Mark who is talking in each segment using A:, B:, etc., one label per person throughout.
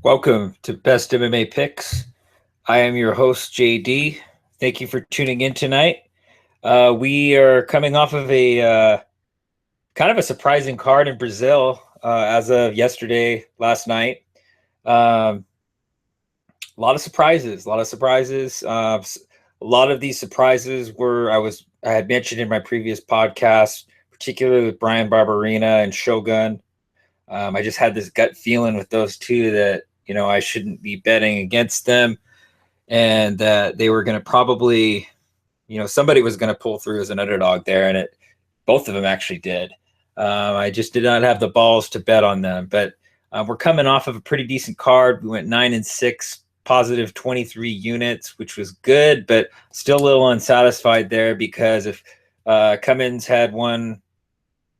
A: Welcome to Best MMA Picks. I am your host, JD. Thank you for tuning in tonight. We are coming off of a kind of a surprising card in Brazil as of yesterday, last night. A lot of surprises, a lot of surprises. A lot of these surprises were I had mentioned in my previous podcast, particularly with Brian Barberina and Shogun. I just had this gut feeling with those two that I shouldn't be betting against them, and that they were going to probably, somebody was going to pull through as an underdog there, and both of them actually did. I just did not have the balls to bet on them, but we're coming off of a pretty decent card. We went 9-6, positive 23 units, which was good, but still a little unsatisfied there because if Cummins had won,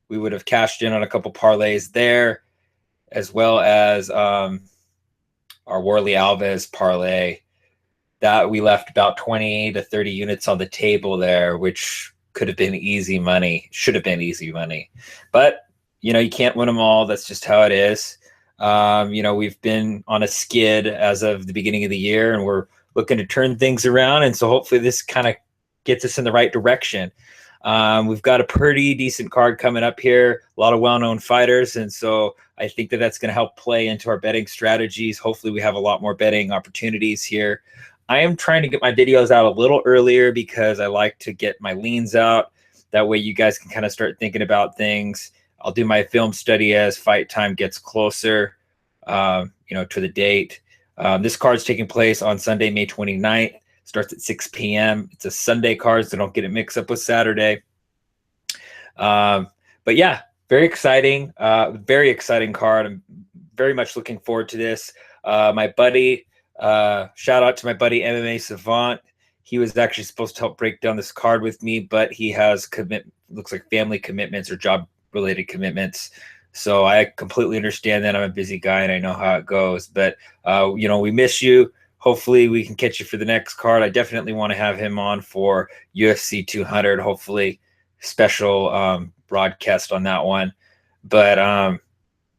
A: we would have cashed in on a couple parlays there, as well as our Warley Alves parlay that we left about 20 to 30 units on the table there, which could have been easy money, should have been easy money. But, you can't win them all. That's just how it is. We've been on a skid as of the beginning of the year, and we're looking to turn things around. And so hopefully this kind of gets us in the right direction. We've got a pretty decent card coming up here, a lot of well-known fighters, and so I think that that's going to help play into our betting strategies. Hopefully we have a lot more betting opportunities here. I am trying to get my videos out a little earlier because I like to get my leans out. That way you guys can kind of start thinking about things. I'll do my film study as fight time gets closer, to the date. This card's taking place on Sunday, May 29th. Starts at 6 p.m. It's a Sunday card, so don't get it mixed up with Saturday. But yeah, very exciting card. I'm very much looking forward to this. My buddy, shout out to my buddy MMA Savant. He was actually supposed to help break down this card with me, but he has looks like family commitments or job related commitments. So I completely understand that. I'm a busy guy and I know how it goes, but we miss you. Hopefully we can catch you for the next card. I definitely want to have him on for UFC 200. Hopefully special broadcast on that one. But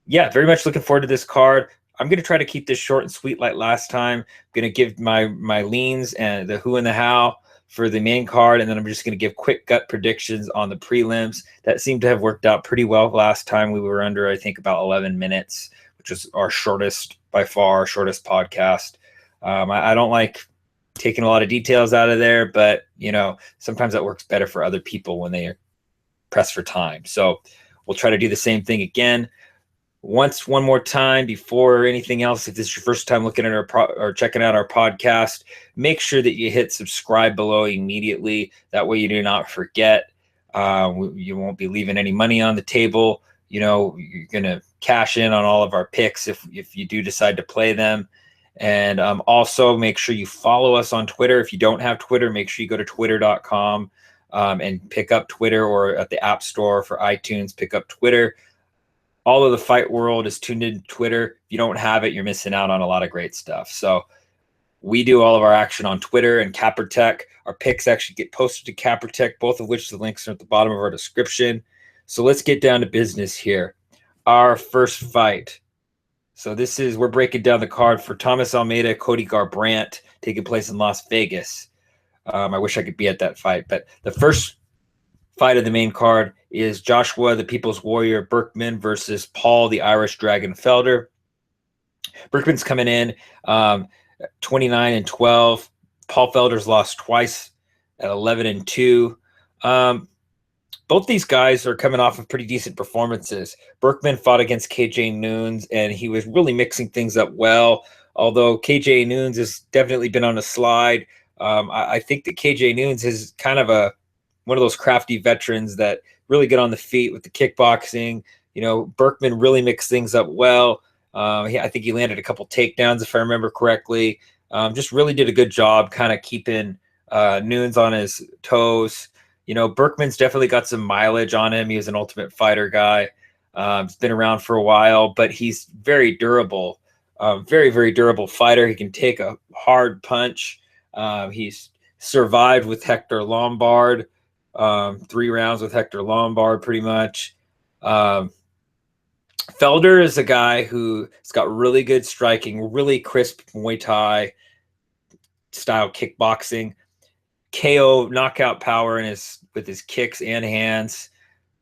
A: yeah, very much looking forward to this card. I'm going to try to keep this short and sweet like last time. I'm going to give my leans and the who and the how for the main card, and then I'm just going to give quick gut predictions on the prelims. That seemed to have worked out pretty well last time. We were under, I think, about 11 minutes, which was our shortest podcast. I don't like taking a lot of details out of there, but sometimes that works better for other people when they are pressed for time. So we'll try to do the same thing again. One more time before anything else, if this is your first time looking at or checking out our podcast, make sure that you hit subscribe below immediately. That way you do not forget. You won't be leaving any money on the table. You're going to cash in on all of our picks if you do decide to play them. And also make sure you follow us on Twitter. If you don't have Twitter, make sure you go to twitter.com and pick up Twitter, or at the App Store for iTunes, pick up Twitter. All of the fight world is tuned into Twitter. If you don't have it, you're missing out on a lot of great stuff. So we do all of our action on Twitter and Capper Tech. Our picks actually get posted to Capper Tech, both of which the links are at the bottom of our description. So let's get down to business here. Our first fight. So we're breaking down the card for Thomas Almeida, Cody Garbrandt, taking place in Las Vegas. I wish I could be at that fight, but the first fight of the main card is Joshua, the People's Warrior, Berkman versus Paul, the Irish Dragon, Felder. Berkman's coming in 29-12. Paul Felder's lost twice at 11-2. Both these guys are coming off of pretty decent performances. Berkman fought against KJ Noons, and he was really mixing things up well, although KJ Noons has definitely been on a slide. I think that KJ Noons is kind of one of those crafty veterans that really get on the feet with the kickboxing. Berkman really mixed things up well. I think he landed a couple takedowns, if I remember correctly. Just really did a good job kind of keeping Noons on his toes. Berkman's definitely got some mileage on him. He was an Ultimate Fighter guy. He's been around for a while, but he's very durable. Very, very durable fighter. He can take a hard punch. He's survived with Hector Lombard. 3 rounds with Hector Lombard, pretty much. Felder Felder is a guy who's got really good striking, really crisp Muay Thai style kickboxing, KO knockout power with his kicks and hands.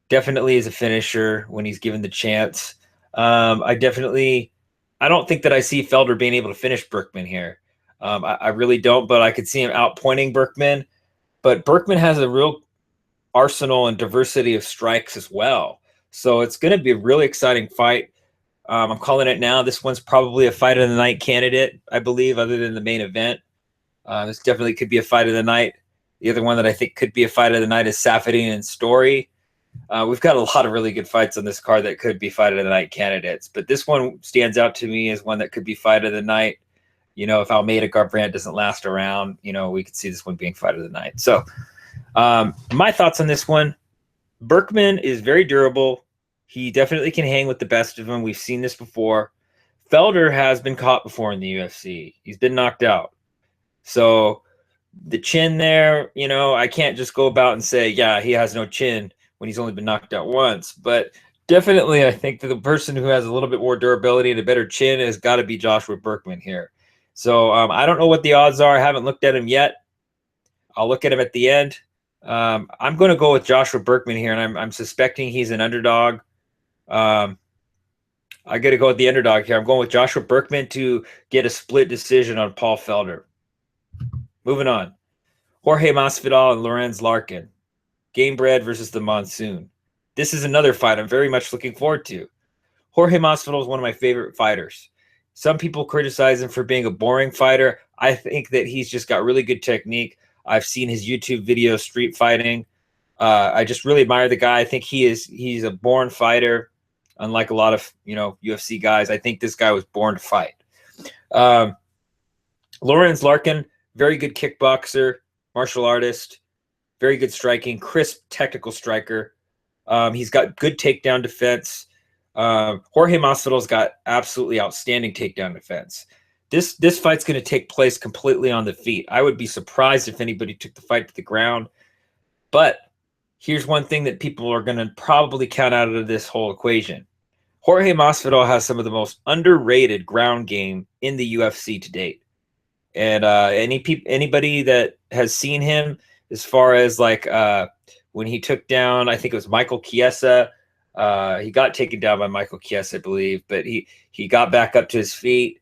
A: Definitely is a finisher when he's given the chance. I don't think that I see Felder being able to finish Berkman here. I really don't, but I could see him outpointing Berkman. But Berkman has a real arsenal and diversity of strikes as well. So it's going to be a really exciting fight. I'm calling it now. This one's probably a fight of the night candidate, I believe, other than the main event. This definitely could be a fight of the night. The other one that I think could be a fight of the night is Saffiedine and Story. We've got a lot of really good fights on this card that could be fight of the night candidates, but this one stands out to me as one that could be fight of the night. You know, if Almeida Garbrandt doesn't last around, you know, we could see this one being fight of the night. So my thoughts on this one, Berkman is very durable. He definitely can hang with the best of them. We've seen this before. Felder has been caught before in the UFC. He's been knocked out. So the chin there, you know, I can't just go about and say, yeah, he has no chin when he's only been knocked out once. But definitely I think that the person who has a little bit more durability and a better chin has got to be Joshua Berkman here. So I don't know what the odds are. I haven't looked at him yet. I'll look at him at the end. I'm going to go with Joshua Berkman here, and I'm suspecting he's an underdog. I got to go with the underdog here. I'm going with Joshua Berkman to get a split decision on Paul Felder. Moving on. Jorge Masvidal and Lorenz Larkin. Gamebred versus the Monsoon. This is another fight I'm very much looking forward to. Jorge Masvidal is one of my favorite fighters. Some people criticize him for being a boring fighter. I think that he's just got really good technique. I've seen his YouTube videos, street fighting. I just really admire the guy. I think he's a born fighter, unlike a lot of UFC guys. I think this guy was born to fight. Lorenz Larkin, very good kickboxer, martial artist, very good striking, crisp technical striker. He's got good takedown defense. Jorge Masvidal's got absolutely outstanding takedown defense. This fight's going to take place completely on the feet. I would be surprised if anybody took the fight to the ground. But here's one thing that people are going to probably count out of this whole equation. Jorge Masvidal has some of the most underrated ground game in the UFC to date. And anybody that has seen him, as far as like when he took down, I think it was Michael Chiesa. He got taken down by Michael Chiesa, I believe, but he got back up to his feet.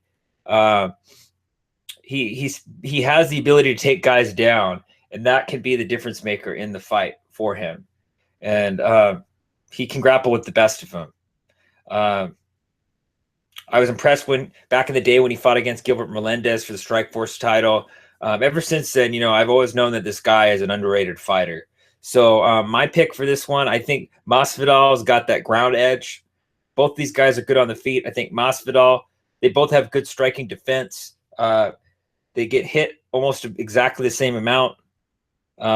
A: He has the ability to take guys down, and that can be the difference maker in the fight for him. And he can grapple with the best of them. I was impressed back in the day when he fought against Gilbert Melendez for the Strikeforce title. Ever since then, I've always known that this guy is an underrated fighter. So my pick for this one, I think Masvidal's got that ground edge. Both these guys are good on the feet. I think Masvidal, they both have good striking defense. They get hit almost exactly the same amount.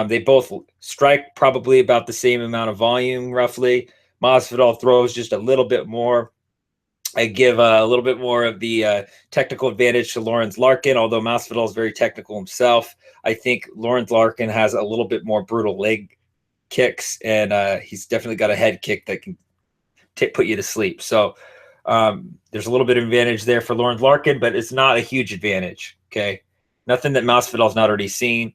A: They both strike probably about the same amount of volume, roughly. Masvidal throws just a little bit more. I give a little bit more of the technical advantage to Lorenz Larkin, although Masvidal is very technical himself. I think Lorenz Larkin has a little bit more brutal leg kicks, and he's definitely got a head kick that can put you to sleep. So there's a little bit of advantage there for Lorenz Larkin, but it's not a huge advantage, okay? Nothing that Masvidal's not already seen.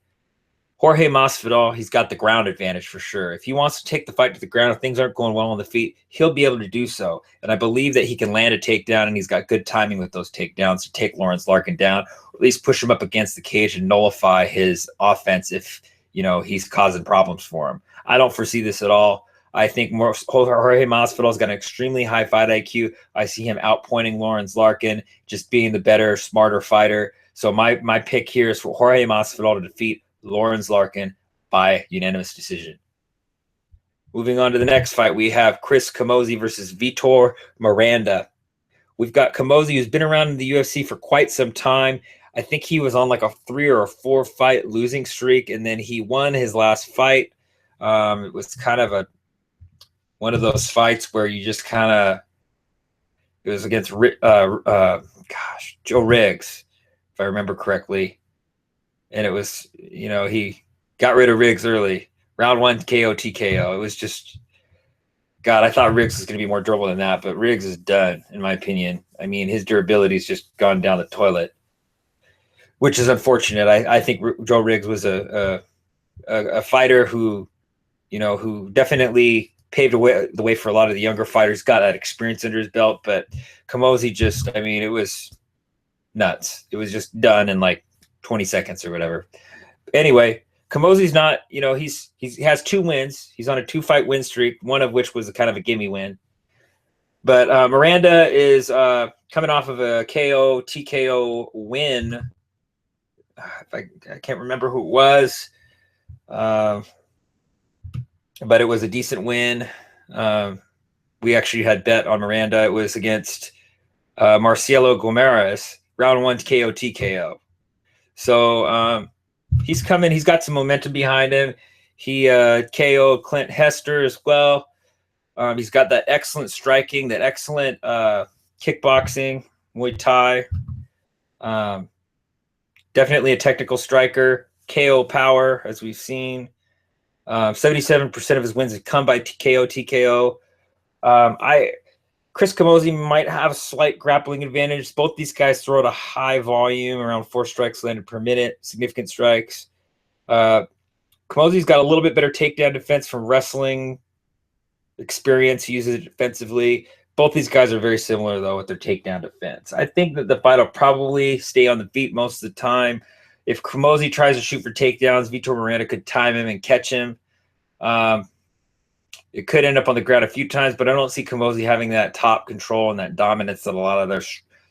A: Jorge Masvidal, he's got the ground advantage for sure. If he wants to take the fight to the ground, if things aren't going well on the feet, he'll be able to do so. And I believe that he can land a takedown, and he's got good timing with those takedowns to take Lorenz Larkin down, or at least push him up against the cage and nullify his offense if, he's causing problems for him. I don't foresee this at all. I think Jorge Masvidal's got an extremely high fight IQ. I see him outpointing Lorenz Larkin, just being the better, smarter fighter. So my pick here is for Jorge Masvidal to defeat Lorenz Larkin by unanimous decision. Moving on to the next fight, we have Chris Camozzi versus Vitor Miranda. We've got Camozzi, who's been around in the UFC for quite some time. I think he was on like a 3 or 4 fight losing streak, and then he won his last fight. It was kind of one of those fights where you just it was against Joe Riggs, if I remember correctly. And it was, he got rid of Riggs early. Round 1 KO TKO. It was just God, I thought Riggs was going to be more durable than that, but Riggs is done, in my opinion. I mean, his durability's just gone down the toilet, which is unfortunate. I think Joe Riggs was a fighter who, who definitely paved the way for a lot of the younger fighters, got that experience under his belt. But Camozzi just, I mean, it was nuts. It was just done in like 20 seconds or whatever. Anyway, Camozzi's not, he has 2 wins. He's on a 2-fight win streak, one of which was a kind of a gimme win. But Miranda is coming off of a KO, TKO win. I can't remember who it was, but it was a decent win. We actually had bet on Miranda. It was against Marcelo Gomes, round 1 KO, TKO. So he's coming. He's got some momentum behind him. He KO'd Clint Hester as well. He's got that excellent striking, that excellent kickboxing, Muay Thai. Definitely a technical striker. KO power, as we've seen. 77% of his wins have come by KO, TKO. Chris Camozzi might have a slight grappling advantage. Both these guys throw at a high volume, around 4 strikes landed per minute, significant strikes. Camozzi's got a little bit better takedown defense from wrestling experience. He uses it defensively. Both these guys are very similar, though, with their takedown defense. I think that the fight will probably stay on the feet most of the time. If Camozzi tries to shoot for takedowns, Vitor Miranda could time him and catch him. It could end up on the ground a few times, but I don't see Camozzi having that top control and that dominance that a lot of their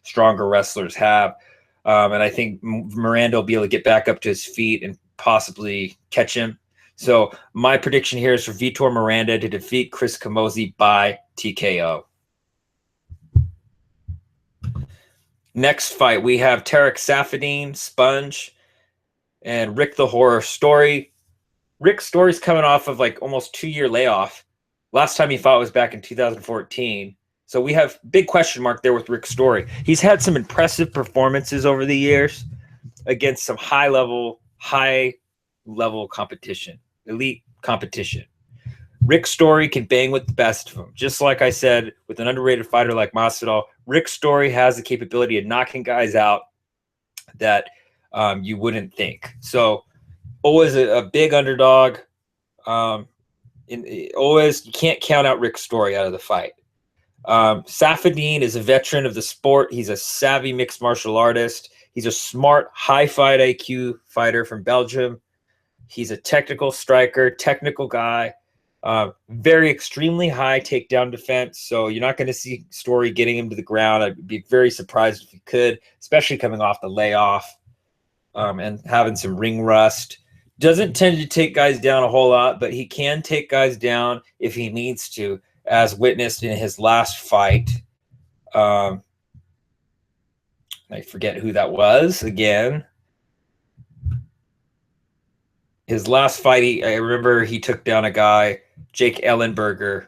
A: stronger wrestlers have. And I think Miranda will be able to get back up to his feet and possibly catch him. So my prediction here is for Vitor Miranda to defeat Chris Camozzi by TKO. Next fight, we have Tarek Saffiedine, Sponge, and Rick the Horror Story. Rick Story's coming off of like almost 2-year layoff. Last time he fought was back in 2014. So we have big question mark there with Rick Story. He's had some impressive performances over the years against some high-level competition, elite competition. Rick Story can bang with the best of them. Just like I said, with an underrated fighter like Masvidal, Rick Story has the capability of knocking guys out that you wouldn't think. So always a big underdog. Always, you can't count out Rick Story out of the fight. Saffiedine is a veteran of the sport. He's a savvy mixed martial artist. He's a smart, high fight IQ fighter from Belgium. He's a technical striker, technical guy, very extremely high takedown defense. So you're not going to see Story getting him to the ground. I'd be very surprised if he could, especially coming off the layoff and having some ring rust. Doesn't tend to take guys down a whole lot, but he can take guys down if he needs to, as witnessed in his last fight. I forget who that was again. His last fight, I remember he took down a guy, Jake Ellenberger,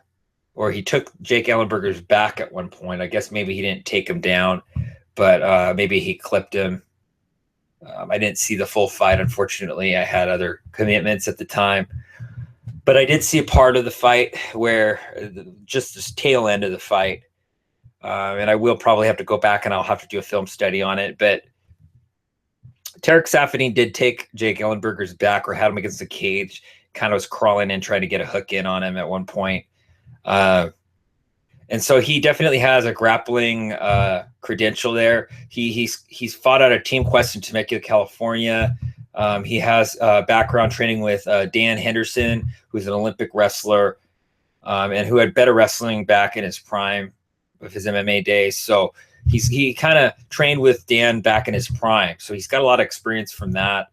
A: or he took Jake Ellenberger's back at one point. I guess maybe he didn't take him down, but maybe he clipped him. I didn't see the full fight, unfortunately. I had other commitments at the time. But I did see a part of the fight where just this tail end of the fight. And I will probably have to go back and I'll have to do a film study on it. But Tarek Saffiedine did take Jake Ellenberger's back, or had him against the cage, kind of was crawling in, trying to get a hook in on him at one point. And so he definitely has a grappling credential there. He's fought out of Team Quest in Temecula, California. He has background training with Dan Henderson, who's an Olympic wrestler, and who had better wrestling back in his prime of his MMA days. So he kind of trained with Dan back in his prime. So he's got a lot of experience from that.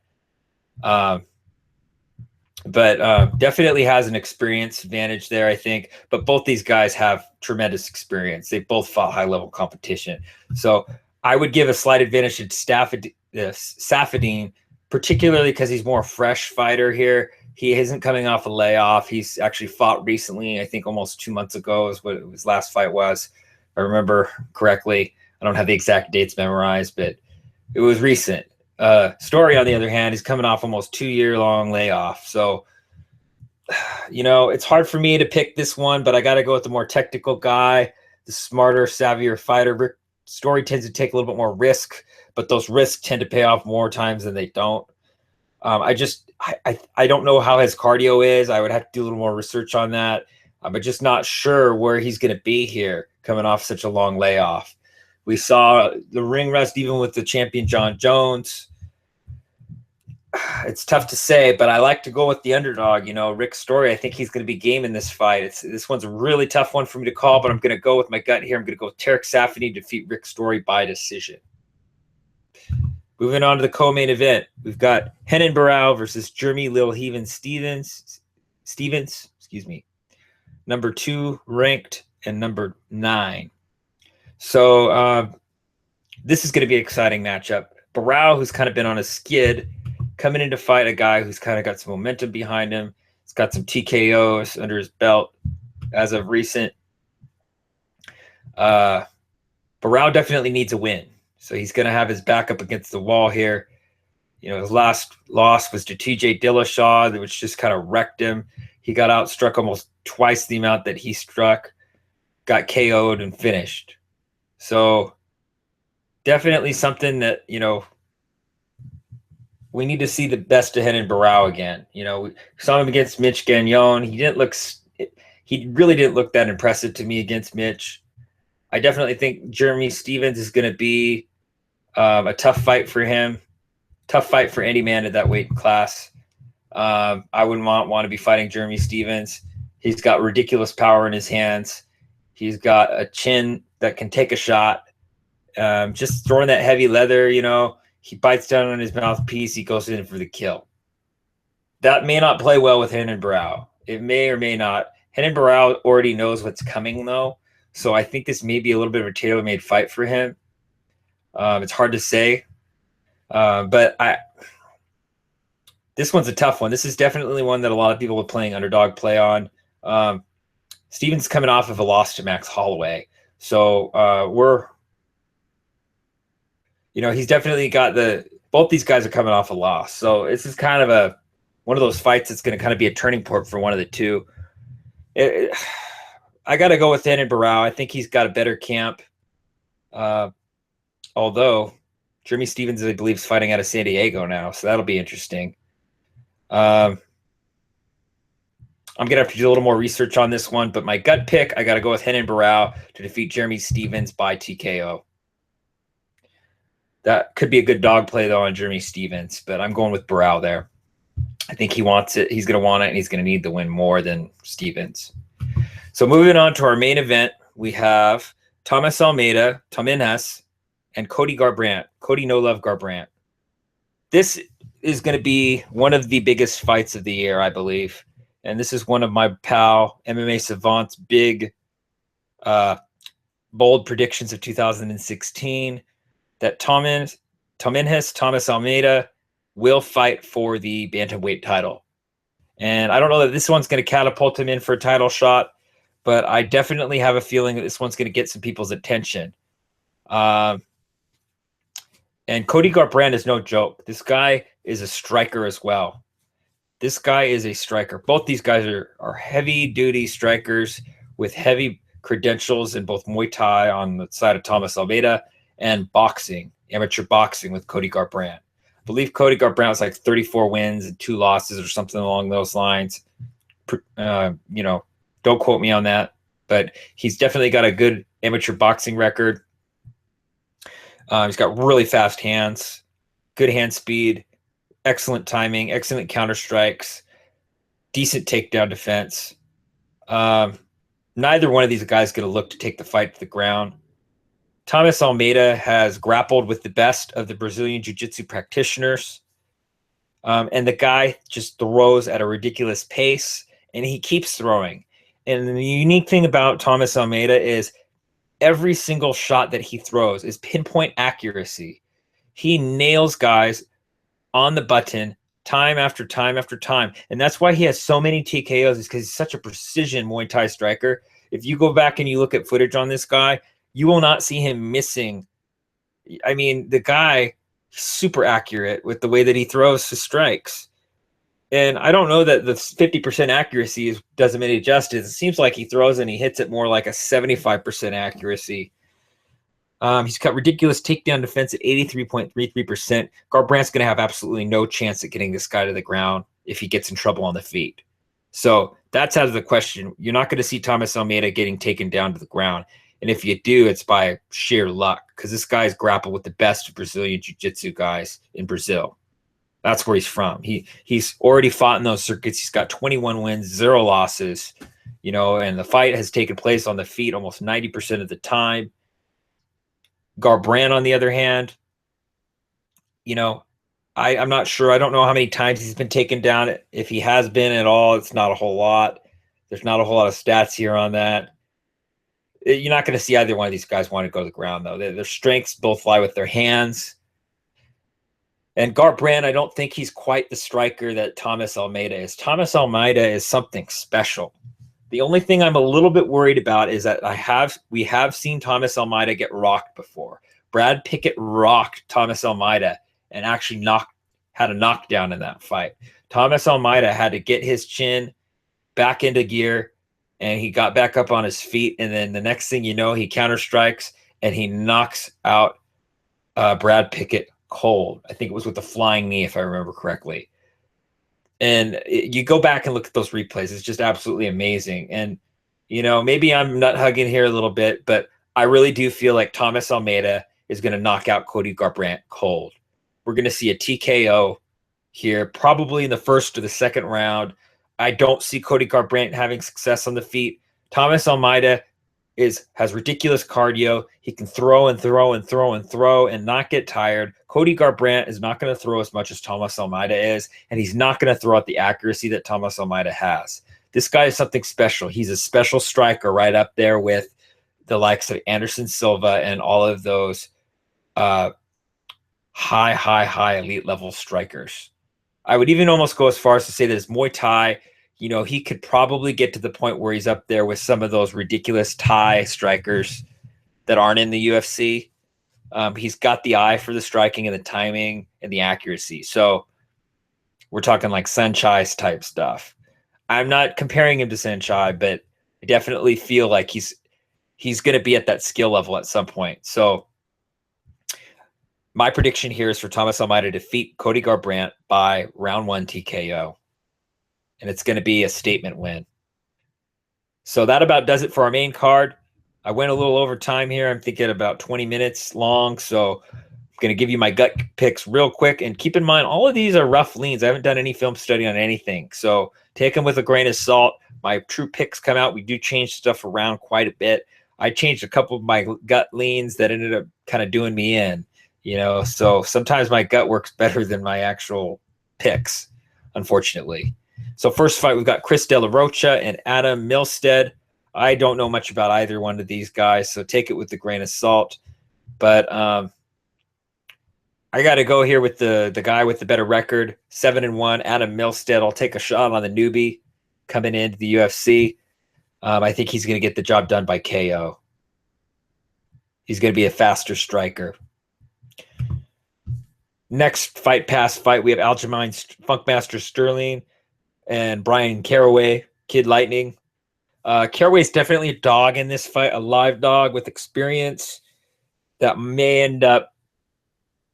A: But definitely has an experience advantage there, I think. But both these guys have tremendous experience. They both fought high-level competition. So I would give a slight advantage to Saffiedine, particularly because he's more fresh fighter here. He isn't coming off a layoff. He's actually fought recently. I think almost 2 months ago is what his last fight was, if I remember correctly. I don't have the exact dates memorized, but it was recent. Story, on the other hand, is coming off almost 2-year-long layoff. So you know, it's hard for me to pick this one, but I got to go with the more technical guy, the smarter, savvier fighter. Rick Story tends to take a little bit more risk, but those risks tend to pay off more times than they don't. I don't know how his cardio is. I would have to do a little more research on that. I'm just not sure where he's going to be here coming off such a long layoff. We saw the ring rust even with the champion John Jones. It's tough to say, but I like to go with the underdog. You know, Rick Story, I think he's going to be game in this fight. This one's a really tough one for me to call, but I'm going to go with my gut here. I'm going to go with Tarek Saffiedine to defeat Rick Story by decision. Moving on to the co-main event, we've got Renan Barão versus Jeremy Lil Heaven Stevens, excuse me, number 2 ranked and number 9. So this is going to be an exciting matchup. Barão, who's kind of been on a skid, coming in to fight a guy who's kind of got some momentum behind him. He's got some TKOs under his belt as of recent. Barão definitely needs a win. So he's going to have his back up against the wall here. You know, his last loss was to TJ Dillashaw, which just kind of wrecked him. He got outstruck almost twice the amount that he struck, got KO'd and finished. So definitely something that, you know, we need to see the best of Renan Barão again. You know, we saw him against Mitch Gagnon. He really didn't look that impressive to me against Mitch. I definitely think Jeremy Stevens is going to be a tough fight for him. Tough fight for any man at that weight class. I wouldn't want to be fighting Jeremy Stevens. He's got ridiculous power in his hands. He's got a chin that can take a shot. Just throwing that heavy leather, you know, he bites down on his mouthpiece. He goes in for the kill. That may not play well with Renan Barão. It may or may not. Renan Barão already knows what's coming, though. So I think this may be a little bit of a tailor-made fight for him. It's hard to say. But this one's a tough one. This is definitely one that a lot of people are playing underdog play on. Stevens coming off of a loss to Max Holloway. So he's definitely got both these guys are coming off a loss. So this is kind of one of those fights that's going to kind of be a turning point for one of the two. I got to go with Renan Barão. I think he's got a better camp. Although Jeremy Stevens, I believe, is fighting out of San Diego now, so that'll be interesting. I'm going to have to do a little more research on this one, but my gut pick, I got to go with Renan Barão to defeat Jeremy Stevens by TKO. That could be a good dog play, though, on Jeremy Stevens, but I'm going with Barão there. I think he wants it. He's going to want it, and he's going to need the win more than Stevens. So moving on to our main event, we have Thomas Almeida, Tominhas, and Cody Garbrandt. Cody No Love Garbrandt. This is going to be one of the biggest fights of the year, I believe. And this is one of my pal, MMA Savant's big, bold predictions of 2016, that Thomas Almeida will fight for the bantamweight title. And I don't know that this one's going to catapult him in for a title shot, but I definitely have a feeling that this one's going to get some people's attention. And Cody Garbrandt is no joke. This guy is a striker as well. This guy is a striker. Both these guys are heavy-duty strikers with heavy credentials in both Muay Thai on the side of Thomas Almeida and boxing, amateur boxing with Cody Garbrandt. I believe Cody Garbrandt was like 34 wins and 2 losses or something along those lines. Don't quote me on that, but he's definitely got a good amateur boxing record. He's got really fast hands, good hand speed, excellent timing, excellent counter strikes, decent takedown defense. Neither one of these guys is going to look to take the fight to the ground. Thomas Almeida has grappled with the best of the Brazilian jiu-jitsu practitioners. And the guy just throws at a ridiculous pace, and he keeps throwing. And the unique thing about Thomas Almeida is every single shot that he throws is pinpoint accuracy. He nails guys on the button time after time after time. And that's why he has so many TKOs, is because he's such a precision Muay Thai striker. If you go back and you look at footage on this guy, you will not see him missing. I mean, the guy is super accurate with the way that he throws his strikes. And I don't know that the 50% accuracy doesn't make it justice. It seems like he throws and he hits it more like a 75% accuracy. He's got ridiculous takedown defense at 83.33%. Garbrandt's going to have absolutely no chance at getting this guy to the ground if he gets in trouble on the feet. So that's out of the question. You're not going to see Thomas Almeida getting taken down to the ground. And if you do, it's by sheer luck, because this guy's grappled with the best Brazilian jiu-jitsu guys in Brazil. That's where he's from. He's already fought in those circuits. He's got 21 wins, 0 losses, and the fight has taken place on the feet almost 90% of the time. Garbrandt, on the other hand, I'm not sure. I don't know how many times he's been taken down. If he has been at all, it's not a whole lot. There's not a whole lot of stats here on that. You're not going to see either one of these guys want to go to the ground, though. Their strengths both lie with their hands. And Garbrandt, I don't think he's quite the striker that Thomas Almeida is. Thomas Almeida is something special. The only thing I'm a little bit worried about is that we have seen Thomas Almeida get rocked before. Brad Pickett rocked Thomas Almeida and actually had a knockdown in that fight. Thomas Almeida had to get his chin back into gear, and he got back up on his feet. And then the next thing you know, he counter strikes and he knocks out Brad Pickett cold. I think it was with the flying knee, if I remember correctly. And you go back and look at those replays. It's just absolutely amazing. And, maybe I'm nut hugging here a little bit, but I really do feel like Thomas Almeida is going to knock out Cody Garbrandt cold. We're going to see a TKO here, probably in the first or the second round. I don't see Cody Garbrandt having success on the feet. Thomas Almeida has ridiculous cardio. He can throw and throw and throw and throw and not get tired. Cody Garbrandt is not going to throw as much as Thomas Almeida is, and he's not going to throw at the accuracy that Thomas Almeida has. This guy is something special. He's a special striker right up there with the likes of Anderson Silva and all of those high elite level strikers. I would even almost go as far as to say that his Muay Thai, he could probably get to the point where he's up there with some of those ridiculous Thai strikers that aren't in the UFC. He's got the eye for the striking and the timing and the accuracy. So we're talking like Saenchai's type stuff. I'm not comparing him to Saenchai, but I definitely feel like he's going to be at that skill level at some point. So my prediction here is for Thomas Almeida to defeat Cody Garbrandt by round 1 TKO. And it's going to be a statement win. So that about does it for our main card. I went a little over time here. I'm thinking about 20 minutes long. So I'm going to give you my gut picks real quick. And keep in mind, all of these are rough leans. I haven't done any film study on anything. So take them with a grain of salt. My true picks come out. We do change stuff around quite a bit. I changed a couple of my gut leans that ended up kind of doing me in. So sometimes my gut works better than my actual picks, unfortunately. So first fight, we've got Chris De La Rocha and Adam Milstead. I don't know much about either one of these guys, so take it with a grain of salt. But I got to go here with the guy with the better record, 7-1, Adam Milstead. I'll take a shot on the newbie coming into the UFC. I think he's going to get the job done by KO. He's going to be a faster striker. Next fight, we have Aljamain Funkmaster Sterling and Brian Caraway, Kid Lightning. Caraway's definitely a dog in this fight, a live dog with experience that may end up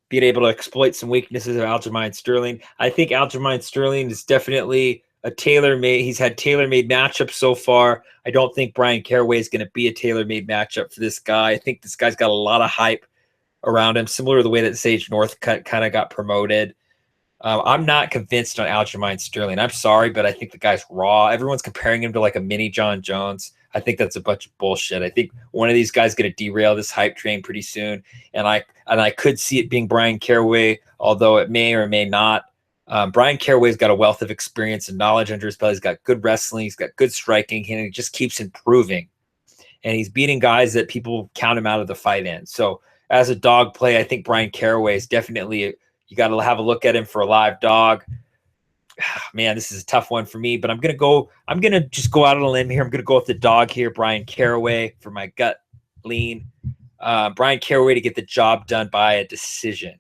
A: being able to exploit some weaknesses of Aljamain Sterling. I think Aljamain Sterling is definitely a tailor-made. He's had tailor-made matchups so far. I don't think Brian Caraway is going to be a tailor-made matchup for this guy. I think this guy's got a lot of hype around him, similar to the way that Sage North kind of got promoted. I'm not convinced on Aljamain Sterling. I'm sorry, but I think the guy's raw. Everyone's comparing him to like a mini John Jones. I think that's a bunch of bullshit. I think one of these guys is going to derail this hype train pretty soon, and I could see it being Brian Caraway, although it may or may not. Brian Caraway's got a wealth of experience and knowledge under his belt. He's got good wrestling. He's got good striking, and he just keeps improving. And he's beating guys that people count him out of the fight in. So as a dog play, I think Brian Caraway is definitely you got to have a look at him for a live dog. Man, this is a tough one for me, but I'm going to just go out on a limb here. I'm going to go with the dog here, Brian Caraway, for my gut lean. Brian Caraway to get the job done by a decision.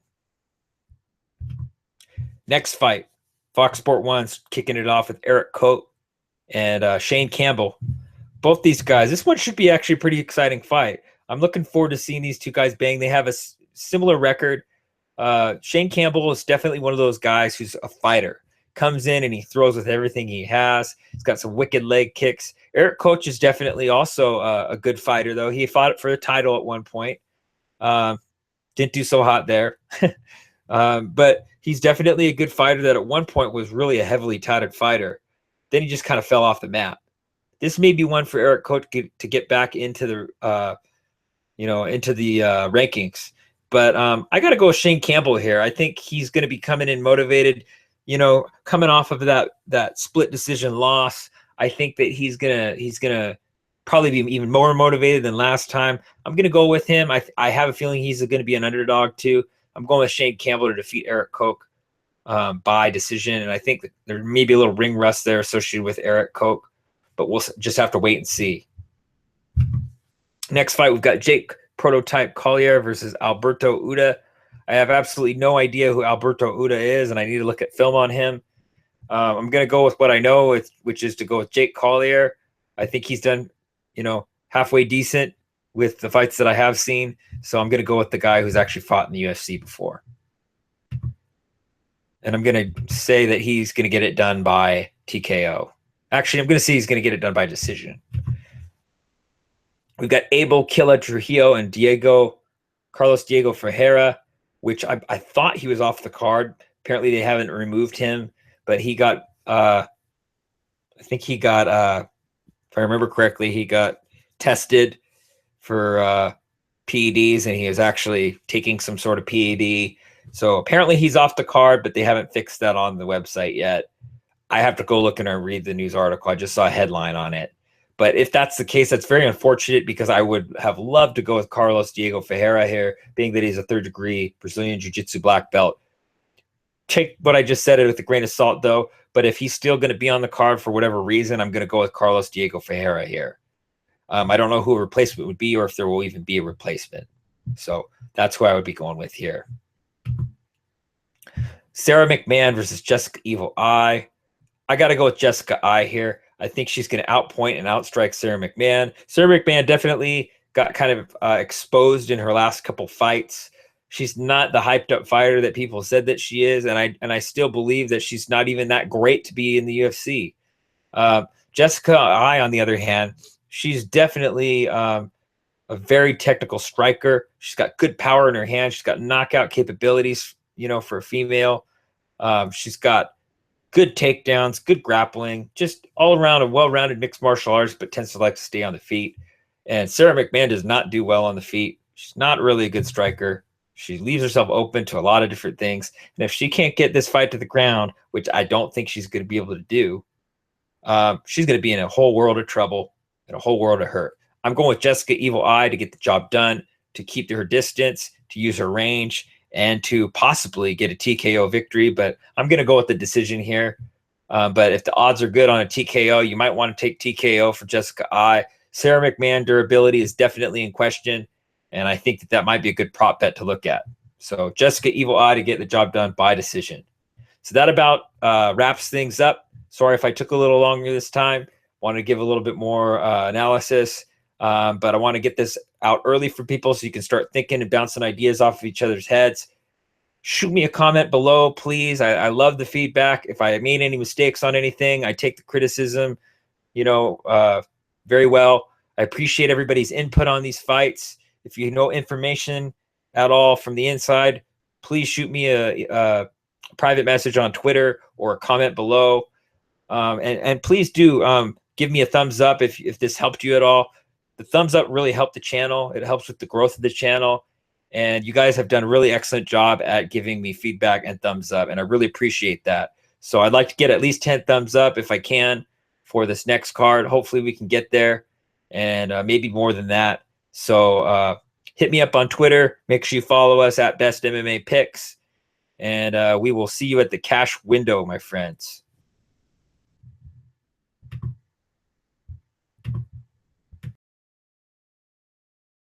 A: Next fight, Fox Sport 1's kicking it off with Eric Cote and Shane Campbell. Both these guys, this one should be actually a pretty exciting fight. I'm looking forward to seeing these two guys bang. They have a similar record. Shane Campbell is definitely one of those guys who's a fighter. Comes in and he throws with everything he has. He's got some wicked leg kicks. Eric Cote is definitely also a good fighter, though. He fought for the title at one point. Didn't do so hot there. But he's definitely a good fighter that at one point was really a heavily touted fighter. Then he just kind of fell off the map. This may be one for Eric Cote to get back into the rankings. But I got to go with Shane Campbell here. I think he's going to be coming in motivated, coming off of that split decision loss. I think that he's gonna probably be even more motivated than last time. I'm gonna go with him. I have a feeling he's going to be an underdog too. I'm going with Shane Campbell to defeat Eric Cote by decision, and I think that there may be a little ring rust there associated with Eric Cote, but we'll just have to wait and see. Next fight, we've got Jake Prototype Collier versus Alberto Uda. I have absolutely no idea who Alberto Uda is, and I need to look at film on him. I'm going to go with what I know, which is to go with Jake Collier. I think he's done, halfway decent with the fights that I have seen. So I'm going to go with the guy who's actually fought in the UFC before. And I'm going to say that he's going to get it done by TKO. Actually, I'm going to say he's going to get it done by decision. We've got Abel Killa Trujillo and Carlos Diego Ferreira, which I thought he was off the card. Apparently they haven't removed him, but he got, if I remember correctly, he got tested for PEDs, and he was actually taking some sort of PED. So apparently he's off the card, but they haven't fixed that on the website yet. I have to go look and read the news article. I just saw a headline on it. But if that's the case, that's very unfortunate, because I would have loved to go with Carlos Diego Ferreira here, being that he's a third-degree Brazilian Jiu-Jitsu black belt. Take what I just said with a grain of salt, though. But if he's still going to be on the card for whatever reason, I'm going to go with Carlos Diego Ferreira here. I don't know who a replacement would be, or if there will even be a replacement. So that's who I would be going with here. Sarah McMahon versus Jessica Evil Eye. I got to go with Jessica Eye here. I think she's going to outpoint and outstrike Sarah McMahon. Sarah McMahon definitely got kind of exposed in her last couple fights. She's not the hyped up fighter that people said that she is, and I still believe that she's not even that great to be in the UFC. Jessica Eye, on the other hand, she's definitely a very technical striker. She's got good power in her hand. She's got knockout capabilities, for a female. She's got good takedowns, good grappling, just all around a well-rounded mixed martial artist, but tends to like to stay on the feet. And Sarah McMahon does not do well on the feet. She's not really a good striker. She leaves herself open to a lot of different things. And if she can't get this fight to the ground, which I don't think she's going to be able to do, she's going to be in a whole world of trouble and a whole world of hurt. I'm going with Jessica Evil Eye to get the job done, to keep to her distance, to use her range, and to possibly get a TKO victory. But I'm going to go with the decision here. But if the odds are good on a TKO, you might want to take TKO for Jessica Eye. Sarah McMahon durability is definitely in question, and I think that might be a good prop bet to look at. So Jessica Evil Eye to get the job done by decision. So that about wraps things up. Sorry if I took a little longer this time. Want to give a little bit more analysis, but I want to get this out early for people so you can start thinking and bouncing ideas off of each other's heads. Shoot me a comment below, please. I love the feedback. If I made any mistakes on anything, I take the criticism, very well. I appreciate everybody's input on these fights. If you know information at all from the inside, please shoot me a private message on Twitter or a comment below. And please do give me a thumbs up if this helped you at all. The thumbs up really helped the channel. It helps with the growth of the channel. And you guys have done a really excellent job at giving me feedback and thumbs up. And I really appreciate that. So I'd like to get at least 10 thumbs up if I can for this next card. Hopefully we can get there, and maybe more than that. So hit me up on Twitter. Make sure you follow us at Best MMA Picks. And we will see you at the cash window, my friends.